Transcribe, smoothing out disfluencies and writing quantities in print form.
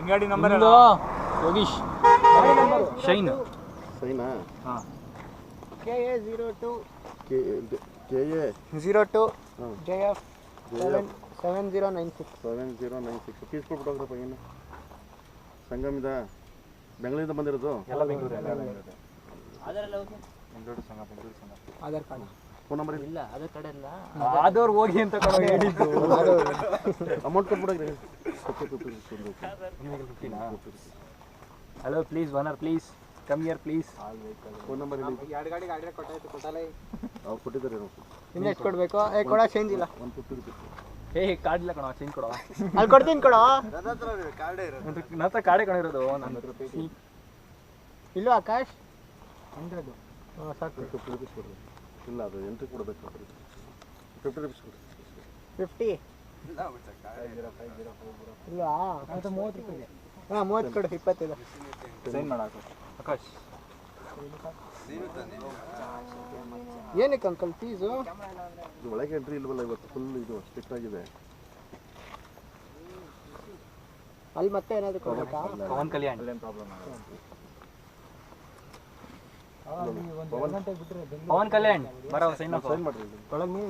ಗಾಡಿ number Yogish shine Saina ಹಾಂ KA02 KA02 JF 7096 7096 peaceful photograph ಏನು ಸಂಗಮಿದ ಬೆಂಗಳೂರಿಂದ ಬಂದಿರೋದು ಎಲ್ಲ Bengaluru Aadhaar card phone number ಇಲ್ಲ ಆಧಾರ್ ಕಾರ್ಡ್ ಇಲ್ಲ ಆದವ್ರು ಹೋಗಿ ಅಂತ ಹೇಳಿದ್ದು ಅಮೌಂಟ್ ಕೊಟ್ಬಿಡಕ್ರಿ hello please owner please come here please phone number ಹೇಳಿ ಎರಡು ಗಾಡಿ ಗಾಡಿ ಕೊಟ್ಟಾಲೆ ಅವ್ರು ಕೊಟ್ಟಿದ್ದಾರೆ ಇನ್ನು ಎಷ್ಟು ಕೊಡಬೇಕು ಕೊಡ ಚೇಂಜ್ ಇಲ್ಲ 150 ರೂಪೀಸ್ ಏ ಕಾರ್ಡ್ ಇಲ್ಲ ಕಣೋ ಚೇಂಜ್ ಕೊಡೋ ಅಲ್ಲಿ ಕೊಡ್ತೀನಿ ಕೊಡೋ ನನ್ನ ಹತ್ರ ಕಾರ್ಡೇ ಕಣಿರೋದು ನನ್ನ ಹತ್ರ ಇಲ್ಲೋ ಆಕಾಶ್ 100 ಸಾಕು 50 ರೂಪೀಸ್ ಕೊಡ್ರಿ ಇಲ್ಲ ಅದು ಎಂಟ್ರಿ ಕೊಡಬೇಕು 50 ರೂಪೀಸ್ ಕೊಡಿ 50 ಇಲ್ವಾ ಅದು 30 ರೂಪಾಯಿ ಹಾಂ 30 ಕೊಡು 25 ಸೈನ್ ಮಾಡಾಕ ಆಕಾಶ್ ಏನಕ್ಕೆ ಅಂಕಲ್ ಫೀಸು ಇದು ಒಳಗೆ ಎಂಟ್ರಿ ಇಲ್ವಲ್ಲ ಇವತ್ತು ಫುಲ್ ಇದು ಸ್ಟ್ರಿಕ್ಟ್ ಆಗಿದೆ ಅಲ್ಲಿ ಮತ್ತೆ ಏನಾದರೂ ಕೊಡ್ಬೇಕಾ ಪವನ್ ಕಲ್ಯಾಣ್ ಪವನ್ ಕಲ್ಯಾಣ್ ಬರೋ ಸೈನ್ ಮಾಡ್ರಿ ಒಳಗೆ